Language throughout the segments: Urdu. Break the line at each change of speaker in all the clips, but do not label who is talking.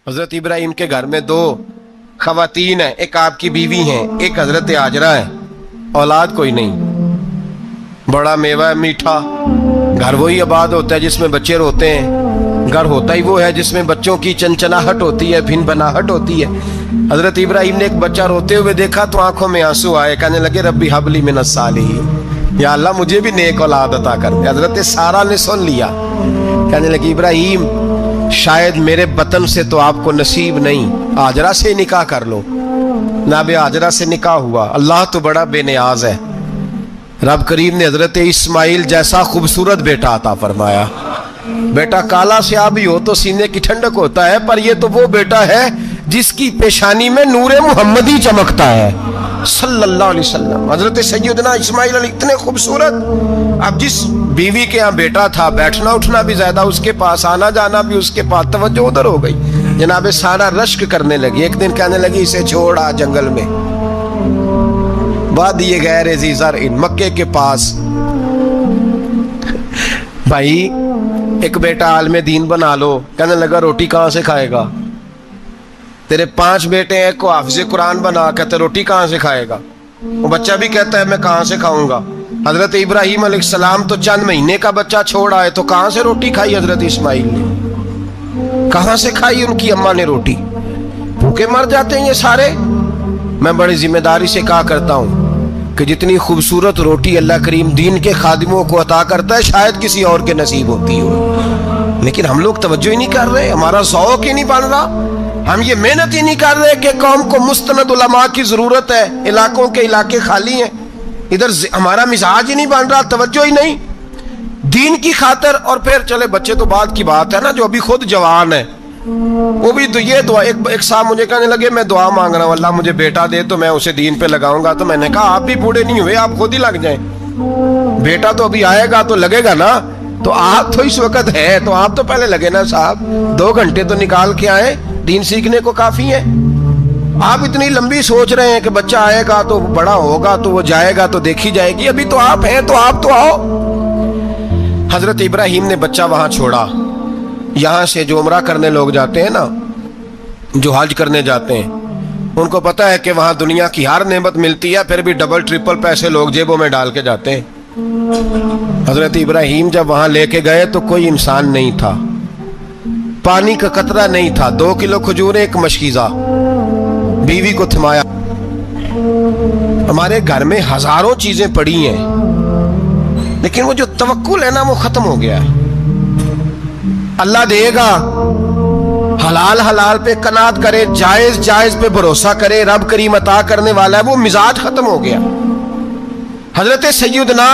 حضرت ابراہیم کے گھر میں دو خواتین ہیں، ایک آپ کی بیوی ہیں، ایک حضرت ہاجرہ ہے، اولاد کوئی نہیں، بڑا میوہ ہے میٹھا، گھر وہی آباد ہوتا ہے جس میں بچے روتے ہیں، گھر ہوتا ہی وہ ہے جس میں بچوں کی چنچناہٹ ہوتی ہے، بھن بناہٹ ہوتی ہے۔ حضرت ابراہیم نے ایک بچہ روتے ہوئے دیکھا تو آنکھوں میں آنسو آئے، کہنے لگے ربی حب لی من الصالحین، یا اللہ مجھے بھی نیک اولاد عطا کر دے۔ حضرت سارہ نے سن لیا، کہنے لگی ابراہیم شاید میرے بطن سے تو آپ کو نصیب نہیں، ہاجرہ سے نکاح کر لو۔ جناب ہاجرہ سے نکاح ہوا۔ اللہ تو بڑا بے نیاز ہے، رب کریم نے حضرت اسماعیل جیسا خوبصورت بیٹا عطا فرمایا۔ بیٹا کالا سیاہ بھی ہو تو سینے کی ٹھنڈک ہوتا ہے، پر یہ تو وہ بیٹا ہے جس کی پیشانی میں نور محمدی چمکتا ہے صلی اللہ علیہ وسلم۔ حضرت سیدنا اسماعیل علیہ اتنے خوبصورت، اب جس بیوی کے ہاں بیٹا تھا بیٹھنا اٹھنا بھی زیادہ اس کے پاس، آنا جانا بھی اس کے پاس، توجہ ادھر ہو گئی۔ جناب سارہ رشک کرنے لگی، ایک دن کہنے لگی اسے چھوڑا جنگل میں، وادی غیر ذی زرع مکے کے پاس۔ بھائی ایک بیٹا عالم دین بنا لو، کہنے لگا روٹی کہاں سے کھائے گا؟ تیرے 5 بیٹے ہیں، ایک کو حافظ قرآن بنا، کہتے روٹی کہاں سے کھائے گا؟ وہ بچہ بھی کہتا ہے میں کہاں سے کھاؤں گا؟ حضرت ابراہیم علیہ السلام تو چند مہینے کا بچہ چھوڑ آئے، تو کہاں سے روٹی کھائی حضرت اسماعیل نے؟ کہاں سے کھائی ان کی اماں نے روٹی؟ بھوکے مر جاتے ہیں یہ سارے۔ میں بڑی ذمہ داری سے کہا کرتا ہوں کہ جتنی خوبصورت روٹی اللہ کریم دین کے خادموں کو عطا کرتا ہے شاید کسی اور کے نصیب ہوتی ہو، لیکن ہم لوگ توجہ ہی نہیں کر رہے، ہمارا ذوق ہی نہیں بن رہا، ہم یہ محنت ہی نہیں کر رہے کہ قوم کو مستند علماء کی ضرورت ہے، علاقوں کے علاقے خالی ہیں، ادھر ہمارا مزاج ہی نہیں بن رہا، توجہ ہی نہیں دین کی خاطر۔ اور پھر چلے بچے تو بعد کی بات ہے نا، جو ابھی خود جوان ہے وہ بھی تو یہ دعا، ایک صاحب مجھے کہنے لگے میں دعا مانگ رہا ہوں اللہ مجھے بیٹا دے تو میں اسے دین پہ لگاؤں گا، تو میں نے کہا آپ بھی بوڑھے نہیں ہوئے، آپ خود ہی لگ جائیں، بیٹا تو ابھی آئے گا تو لگے گا نا، تو آپ تو اس وقت ہے تو آپ تو پہلے لگے نا صاحب، 2 گھنٹے تو نکال کے آئے، دین سیکھنے کو کافی ہے۔ آپ اتنی لمبی سوچ رہے ہیں کہ بچہ آئے گا تو بڑا ہوگا تو وہ جائے گا تو دیکھی جائے گی، ابھی تو آپ ہیں تو آپ تو آؤ۔ حضرت ابراہیم نے بچہ وہاں چھوڑا۔ یہاں سے جو عمرہ کرنے لوگ جاتے ہیں نا، جو حج کرنے جاتے ہیں، ان کو پتہ ہے کہ وہاں دنیا کی ہر نعمت ملتی ہے، پھر بھی ڈبل ٹرپل پیسے لوگ جیبوں میں ڈال کے جاتے ہیں۔ حضرت ابراہیم جب وہاں لے کے گئے تو کوئی انسان نہیں تھا، پانی کا قطرہ نہیں تھا، 2 کلو کھجوریں، 1 مشکیزہ، بیوی کو تھمایا۔ ہمارے گھر میں ہزاروں چیزیں پڑی ہیں لیکن وہ جو توکل ہے نا وہ ختم ہو گیا ہے۔ اللہ دے گا، حلال حلال پہ قناعت کرے، جائز جائز پہ بھروسہ کرے، رب کریم عطا کرنے والا ہے، وہ مزاج ختم ہو گیا۔ حضرت سیدنا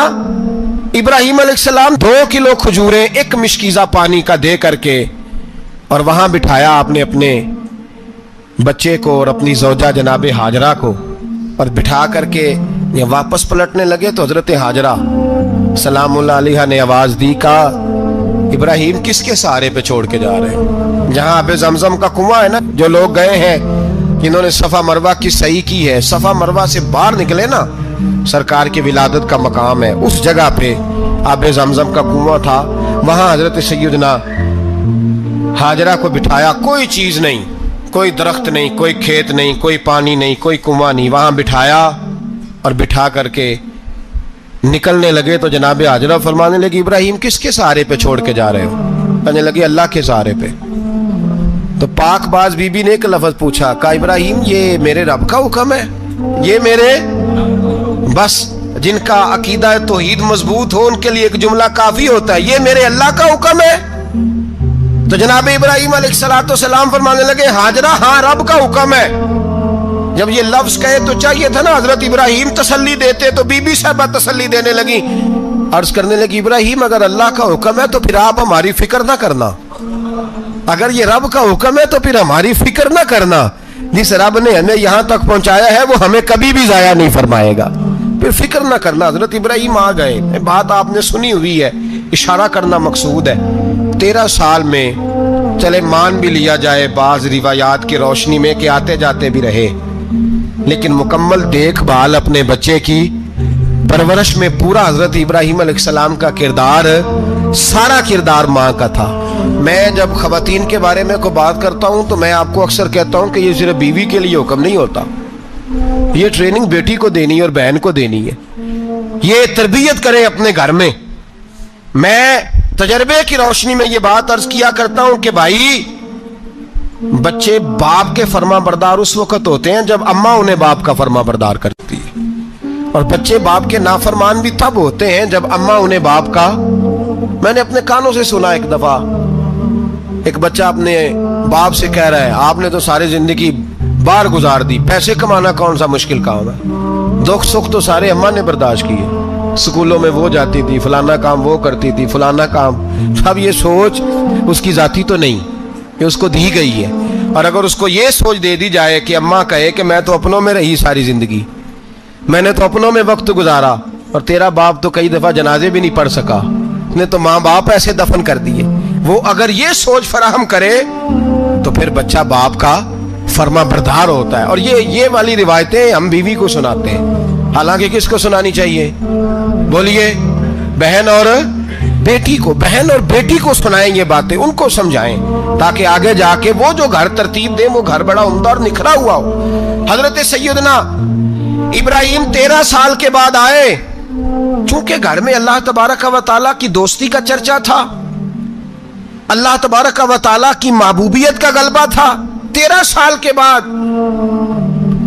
ابراہیم علیہ السلام 2 کلو کھجوریں، 1 مشکیزہ پانی کا دے کر کے، اور وہاں بٹھایا آپ نے اپنے بچے کو اور اپنی زوجہ جناب ہاجرہ کو، اور بٹھا کر کے یہ واپس پلٹنے لگے تو حضرت ہاجرہ سلام اللہ علیہ نے آواز دی، کہا ابراہیم کس کے سہارے پہ چھوڑ کے جا رہے ہیں؟ جہاں آب زمزم کا کنواں ہے نا، جو لوگ گئے ہیں جنہوں نے صفا مروہ کی صحیح کی ہے، صفا مروہ سے باہر نکلے نا، سرکار کی ولادت کا مقام ہے، اس جگہ پہ آب زمزم کا کنواں تھا، وہاں حضرت سیدنا ہاجرہ کو بٹھایا، کوئی چیز نہیں، کوئی درخت نہیں، کوئی کھیت نہیں، کوئی پانی نہیں، کوئی کنواں نہیں، وہاں بٹھایا اور بٹھا کر کے نکلنے لگے تو جناب ہاجرہ فرمانے لگی ابراہیم کس کے سہارے پہ چھوڑ کے جا رہے ہو؟ کہنے لگے اللہ کے سہارے پہ۔ تو پاک باز بی بی نے ایک لفظ پوچھا، کہا ابراہیم یہ میرے رب کا حکم ہے، یہ میرے، بس جن کا عقیدہ توحید مضبوط ہو ان کے لیے ایک جملہ کافی ہوتا ہے، یہ میرے اللہ کا حکم ہے۔ تو جناب ابراہیم علیہ السلام فرمانے لگے ہاجرہ ہاں رب کا حکم ہے۔ جب یہ لفظ کہے تو چاہیے تھا نا حضرت ابراہیم تسلی دیتے، تو بی بی صاحبہ تسلی دینے لگی، عرض کرنے لگی ابراہیم اگر اللہ کا حکم ہے تو پھر آپ ہماری فکر نہ کرنا، اگر یہ رب کا حکم ہے تو پھر ہماری فکر نہ کرنا، جس رب نے ہمیں یہاں تک پہنچایا ہے وہ ہمیں کبھی بھی ضائع نہیں فرمائے گا، پھر فکر نہ کرنا۔ حضرت ابراہیم آ گئے، بات آپ نے سنی ہوئی ہے، اشارہ کرنا مقصود ہے۔ 13 سال میں چلے مان بھی لیا جائے بعض روایات کی روشنی میں کہ آتے جاتے بھی رہے، لیکن مکمل دیکھ بھال اپنے بچے کی پرورش میں پورا حضرت ابراہیم علیہ السلام کا کردار، سارا کردار ماں کا تھا۔ میں جب خواتین کے بارے میں کوئی بات کرتا ہوں تو میں آپ کو اکثر کہتا ہوں کہ یہ صرف بیوی کے لیے حکم نہیں ہوتا، یہ ٹریننگ بیٹی کو دینی ہے اور بہن کو دینی ہے، یہ تربیت کریں اپنے گھر میں۔ میں تجربے کی روشنی میں یہ بات عرض کیا کرتا ہوں کہ بھائی بچے باپ کے فرما بردار اس وقت ہوتے ہیں جب اماں انہیں باپ کا فرما بردار کرتی ہے، اور بچے باپ کے نافرمان بھی تب ہوتے ہیں جب اماں انہیں باپ کا۔ میں نے اپنے کانوں سے سنا ایک دفعہ ایک بچہ اپنے باپ سے کہہ رہا ہے آپ نے تو ساری زندگی باہر گزار دی، پیسے کمانا کون سا مشکل کام ہے، دکھ سکھ تو سارے اماں نے برداشت کیے، سکولوں میں وہ جاتی تھی، فلانا کام وہ کرتی تھی، فلانا کام۔ اب یہ سوچ اس کی ذاتی تو نہیں، یہ اس کو دی گئی ہے، اور اگر اس کو یہ سوچ دے دی جائے کہ اماں کہے کہ میں تو اپنوں میں رہی ساری زندگی، میں نے تو اپنوں میں وقت گزارا، اور تیرا باپ تو کئی دفعہ جنازے بھی نہیں پڑھ سکا، اس نے تو ماں باپ ایسے دفن کر دیے، وہ اگر یہ سوچ فراہم کرے تو پھر بچہ باپ کا فرما بردار ہوتا ہے۔ اور یہ والی روایتیں ہم بیوی کو سناتے ہیں، حالانکہ کس کو سنانی چاہیے؟ بولیے، بہن اور بیٹی کو۔ بہن اور بیٹی کو سنائیں یہ باتیں، ان کو سمجھائیں، تاکہ آگے جا کے وہ جو گھر ترتیب دیں وہ گھر بڑا عمدہ اور نکھرا ہوا ہو۔ حضرت سیدنا ابراہیم 13 سال کے بعد آئے، چونکہ گھر میں اللہ تبارک و تعالیٰ کی دوستی کا چرچا تھا، اللہ تبارک و تعالیٰ کی محبوبیت کا غلبہ تھا۔ 13 سال کے بعد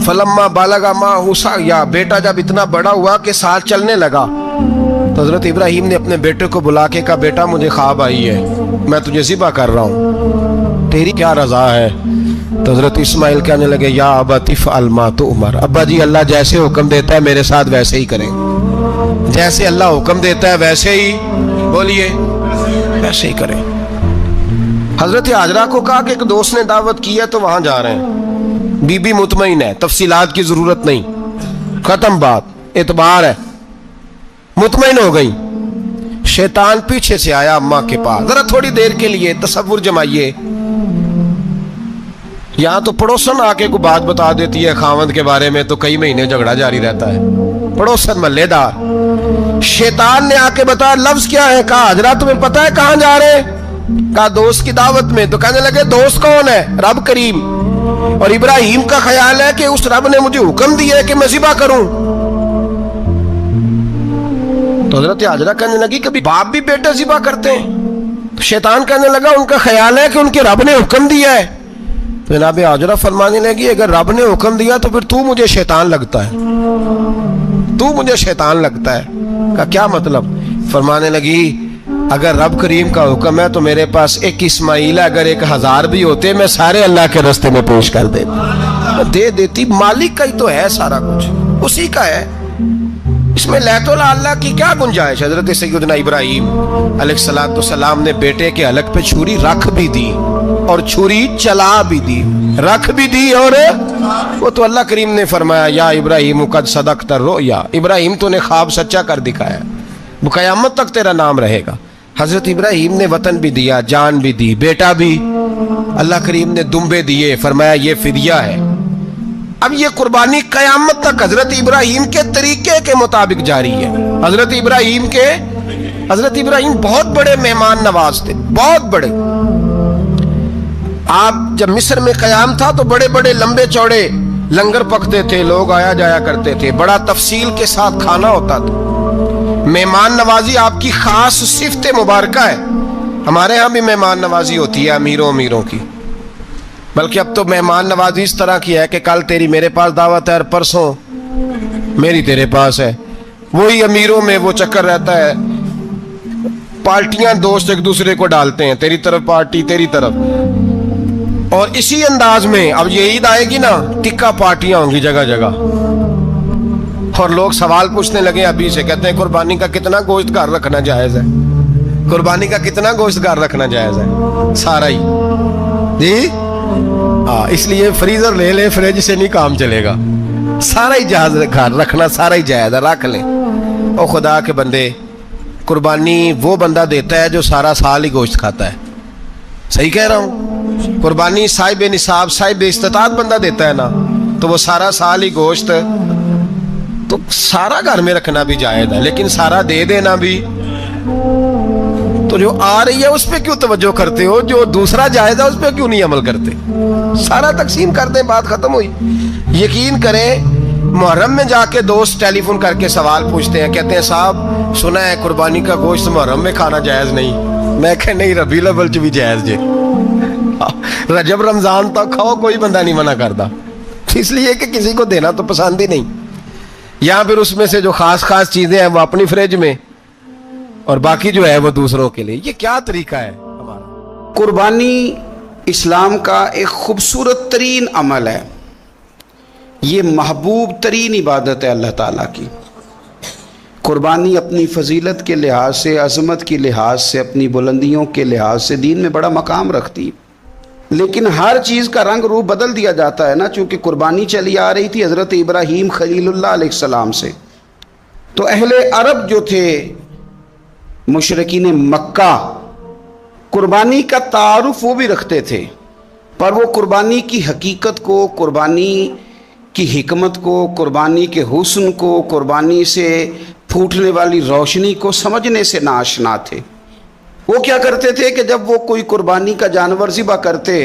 فلما بالغ معہ السعی، بیٹا جب اتنا بڑا ہوا کہ ساتھ چلنے لگا، تو حضرت ابراہیم نے اپنے بیٹے کو بلا کے کہا بیٹا مجھے خواب آئی ہے، میں تجھے ذبح کر رہا ہوں، تیری کیا رضا ہے؟ تو حضرت اسماعیل کہنے لگے یا ابت افعل ما تؤمر، ابا جی اللہ جیسے حکم دیتا ہے میرے ساتھ ویسے ہی کریں، جیسے اللہ حکم دیتا ہے ویسے ہی، بولیے، ویسے ہی کریں۔ حضرت حاجرہ کو کہا کہ ایک دوست نے دعوت کی ہے تو وہاں جا رہے ہیں، بی بی مطمئن ہے، تفصیلات کی ضرورت نہیں، ختم بات، اعتبار ہے، مطمئن ہو گئی۔ شیطان پیچھے سے آیا اماں کے پاس، ذرا تھوڑی دیر کے لیے تصور جمائیے، یہاں تو پڑوسن آ کے کوئی بات بتا دیتی ہے خاوند کے بارے میں تو کئی مہینے جھگڑا جاری رہتا ہے، پڑوسن محلے دار۔ شیطان نے آ کے بتایا لفظ کیا ہے؟ کہا حضرہ تمہیں پتہ ہے کہاں جا رہے ہیں؟ کہا دوست کی دعوت میں۔ تو کہنے لگے دوست کون ہے؟ رب کریم، اور ابراہیم کا خیال ہے کہ اس رب نے مجھے حکم دیا ہے کہ میں ذبح کروں۔ تو حضرت حاجرہ کہنے لگی کبھی باپ بھی بیٹا ذبح کرتے ہیں؟ تو شیطان کہنے لگا ان کا خیال ہے کہ ان کے رب نے حکم دیا ہے۔ تو جناب حاجرہ فرمانے لگی اگر رب نے حکم دیا تو پھر تو مجھے شیطان لگتا ہے، تو مجھے شیطان لگتا ہے۔ کہا کیا مطلب؟ فرمانے لگی اگر رب کریم کا حکم ہے تو میرے پاس ایک اسماعیل ہے، اگر 1000 بھی ہوتے میں سارے اللہ کے راستے میں پیش کر دے دیتی، مالک کا ہی تو ہے سارا کچھ، اسی کا ہے، اس میں لیت اللہ کی کیا گنجائش؟ حضرت سیدنا ابراہیم علیہ السلام نے بیٹے کے حلق پہ چھری رکھ بھی دی اور چھری چلا بھی دی، رکھ بھی دی، اور وہ تو اللہ کریم نے فرمایا یا ابراہیم قد صدقت الرؤیا، ابراہیم تو نے خواب سچا کر دکھایا، وہ قیامت تک تیرا نام رہے گا۔ حضرت ابراہیم نے وطن بھی دیا، جان بھی دی، بیٹا بھی، اللہ کریم نے دمبے دیے، فرمایا یہ فدیہ ہے۔ اب یہ قربانی قیامت تک حضرت ابراہیم کے طریقے کے مطابق جاری ہے۔ حضرت ابراہیم بہت بڑے مہمان نواز تھے، بہت بڑے۔ آپ جب مصر میں قیام تھا تو بڑے بڑے لمبے چوڑے لنگر پکتے تھے، لوگ آیا جایا کرتے تھے، بڑا تفصیل کے ساتھ کھانا ہوتا تھا۔ مہمان نوازی آپ کی خاص صفت مبارکہ ہے۔ ہمارے ہاں بھی مہمان نوازی ہوتی ہے امیروں کی، بلکہ اب تو مہمان نوازی اس طرح کی ہے کہ کل تیری میرے پاس دعوت ہے اور پرسوں میری تیرے پاس ہے۔ وہی امیروں میں وہ چکر رہتا ہے، پارٹیاں دوست ایک دوسرے کو ڈالتے ہیں، تیری طرف پارٹی تیری طرف، اور اسی انداز میں اب یہ عید آئے گی نا، ٹکا پارٹیاں ہوں گی جگہ جگہ، اور لوگ سوال پوچھنے لگے ابھی سے، کہتے ہیں قربانی کا کتنا گوشت گھر رکھنا جائز ہے؟ قربانی کا کتنا گوشت گھر رکھنا جائز ہے؟ سارا ہی جی، اس لیے فریزر لے لیں، فریج سے نہیں کام چلے گا، سارا ہی جہاز گھر رکھنا سارا ہی جائز ہے، رکھ لیں۔ او خدا کے بندے، قربانی وہ بندہ دیتا ہے جو سارا سال ہی گوشت کھاتا ہے، صحیح کہہ رہا ہوں؟ قربانی صاحب نصاب، صاحب استطاعت بندہ دیتا ہے نا، تو وہ سارا سال ہی گوشت، تو سارا گھر میں رکھنا بھی جائز ہے، لیکن سارا دے دینا بھی، تو تو جو آ رہی ہے اس پہ کیوں توجہ کرتے ہو؟ جو دوسرا جائز ہے اس پہ کیوں نہیں عمل کرتے؟ سارا تقسیم کر دیں، بات ختم ہوئی۔ یقین کریں، محرم میں جا کے دوست ٹیلی فون کر کے سوال پوچھتے ہیں، کہتے ہیں صاحب سنا ہے قربانی کا گوشت محرم میں کھانا جائز نہیں۔ میں کہ نہیں، ربیع الاول چ بھی جائز جے، رجب رمضان تک کھاؤ، کوئی بندہ نہیں منع کرتا، اس لیے کہ کسی کو دینا تو پسند ہی نہیں، یا پھر اس میں سے جو خاص خاص چیزیں ہیں وہ اپنی فریج میں، اور باقی جو ہے وہ دوسروں کے لیے۔ یہ کیا طریقہ ہے ہمارا؟
قربانی اسلام کا ایک خوبصورت ترین عمل ہے، یہ محبوب ترین عبادت ہے اللہ تعالیٰ کی۔ قربانی اپنی فضیلت کے لحاظ سے، عظمت کے لحاظ سے، اپنی بلندیوں کے لحاظ سے دین میں بڑا مقام رکھتی ہے، لیکن ہر چیز کا رنگ روپ بدل دیا جاتا ہے نا، چونکہ قربانی چلی آ رہی تھی حضرت ابراہیم خلیل اللہ علیہ السلام سے، تو اہل عرب جو تھے مشرکین مکہ قربانی کا تعارف وہ بھی رکھتے تھے، پر وہ قربانی کی حقیقت کو، قربانی کی حکمت کو، قربانی کے حسن کو، قربانی سے پھوٹنے والی روشنی کو سمجھنے سے ناآشنا تھے۔ وہ کیا کرتے تھے کہ جب وہ کوئی قربانی کا جانور ذبح کرتے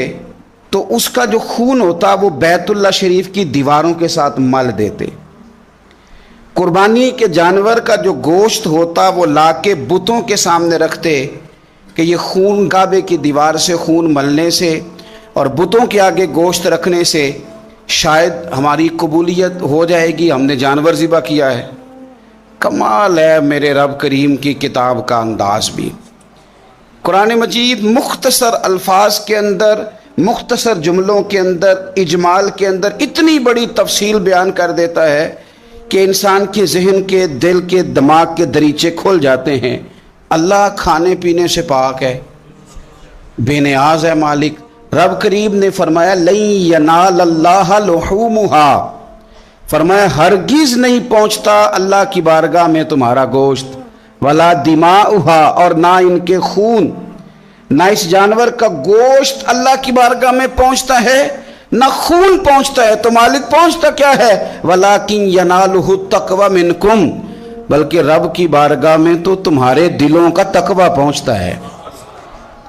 تو اس کا جو خون ہوتا وہ بیت اللہ شریف کی دیواروں کے ساتھ مل دیتے۔ قربانی کے جانور کا جو گوشت ہوتا وہ لا کے بتوں کے سامنے رکھتے کہ یہ خون کعبے کی دیوار سے خون ملنے سے اور بتوں کے آگے گوشت رکھنے سے شاید ہماری قبولیت ہو جائے گی، ہم نے جانور ذبح کیا ہے۔ کمال ہے میرے رب کریم کی کتاب کا انداز بھی۔ قرآن مجید مختصر الفاظ کے اندر، مختصر جملوں کے اندر، اجمال کے اندر اتنی بڑی تفصیل بیان کر دیتا ہے کہ انسان کے ذہن کے، دل کے، دماغ کے دریچے کھل جاتے ہیں۔ اللہ کھانے پینے سے پاک ہے، بے نیاز ہے مالک۔ رب کریم نے فرمایا لن ینال اللہ لحومها، فرمایا ہرگز نہیں پہنچتا اللہ کی بارگاہ میں تمہارا گوشت، ولا دماؤها، اور نہ ان کے خون، نہ اس جانور کا گوشت اللہ کی بارگاہ میں پہنچتا ہے، نہ خون پہنچتا ہے۔ تو مالک پہنچتا کیا ہے؟ وَلَٰكِن يَنَالُهُ التَّقْوَىٰ مِنْكُمْ، بلکہ رب کی بارگاہ میں تو تمہارے دلوں کا تقویٰ پہنچتا ہے۔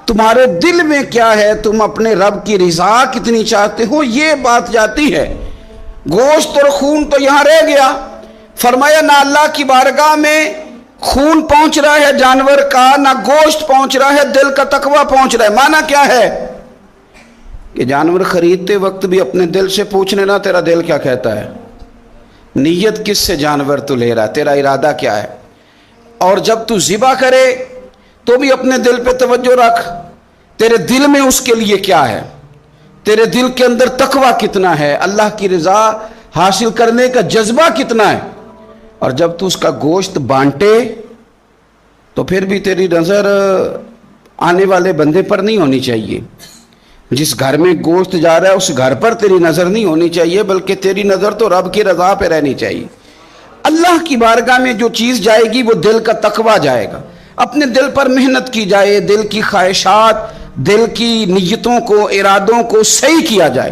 تمہارے دل میں کیا ہے، تم اپنے رب کی رضا کتنی چاہتے ہو، یہ بات جاتی ہے۔ گوشت اور خون تو یہاں رہ گیا، فرمایا نہ اللہ کی بارگاہ میں خون پہنچ رہا ہے جانور کا، نہ گوشت پہنچ رہا ہے، دل کا تقویٰ پہنچ رہا ہے۔ معنی کیا ہے کہ جانور خریدتے وقت بھی اپنے دل سے پوچھنے نا تیرا دل کیا کہتا ہے، نیت کس سے جانور تو لے رہا، تیرا ارادہ کیا ہے، اور جب تو ذبح کرے تو بھی اپنے دل پہ توجہ رکھ، تیرے دل میں اس کے لیے کیا ہے، تیرے دل کے اندر تقویٰ کتنا ہے، اللہ کی رضا حاصل کرنے کا جذبہ کتنا ہے۔ اور جب تو اس کا گوشت بانٹے تو پھر بھی تیری نظر آنے والے بندے پر نہیں ہونی چاہیے، جس گھر میں گوشت جا رہا ہے اس گھر پر تیری نظر نہیں ہونی چاہیے، بلکہ تیری نظر تو رب کی رضا پہ رہنی چاہیے۔ اللہ کی بارگاہ میں جو چیز جائے گی وہ دل کا تقویٰ جائے گا، اپنے دل پر محنت کی جائے، دل کی خواہشات، دل کی نیتوں کو، ارادوں کو صحیح کیا جائے۔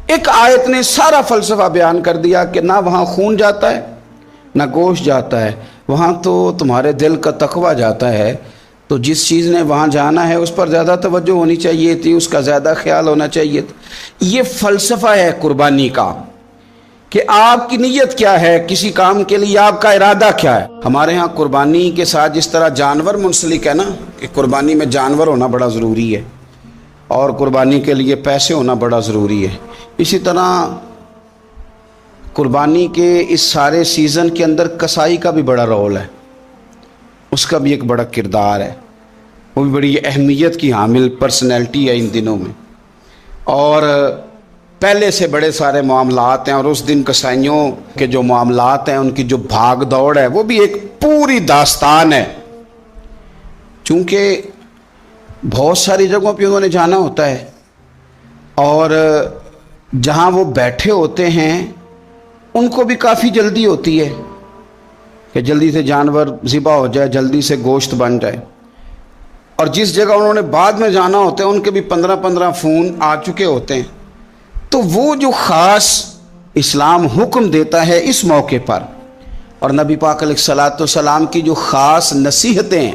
ایک آیت نے سارا فلسفہ بیان کر دیا کہ نہ وہاں خون جاتا ہے نہ گوشت جاتا ہے، وہاں تو تمہارے دل کا تقویٰ جاتا ہے، تو جس چیز نے وہاں جانا ہے اس پر زیادہ توجہ ہونی چاہیے تھی، اس کا زیادہ خیال ہونا چاہیے تھا۔ یہ فلسفہ ہے قربانی کا کہ آپ کی نیت کیا ہے، کسی کام کے لیے آپ کا ارادہ کیا ہے۔ ہمارے ہاں قربانی کے ساتھ جس طرح جانور منسلک ہے نا، کہ قربانی میں جانور ہونا بڑا ضروری ہے اور قربانی کے لیے پیسے ہونا بڑا ضروری ہے، اسی طرح قربانی کے اس سارے سیزن کے اندر کسائی کا بھی بڑا رول ہے، اس کا بھی ایک بڑا کردار ہے، وہ بھی بڑی اہمیت کی حامل پرسنالٹی ہے ان دنوں میں، اور پہلے سے بڑے سارے معاملات ہیں، اور اس دن کسائیوں کے جو معاملات ہیں ان کی جو بھاگ دوڑ ہے وہ بھی ایک پوری داستان ہے، چونکہ بہت ساری جگہوں پہ انہوں نے جانا ہوتا ہے، اور جہاں وہ بیٹھے ہوتے ہیں ان کو بھی کافی جلدی ہوتی ہے کہ جلدی سے جانور ذبح ہو جائے، جلدی سے گوشت بن جائے، اور جس جگہ انہوں نے بعد میں جانا ہوتا ہے ان کے بھی 15 فون آ چکے ہوتے ہیں۔ تو وہ جو خاص اسلام حکم دیتا ہے اس موقع پر، اور نبی پاک علیہ الصلوۃ والسلام کی جو خاص نصیحتیں ہیں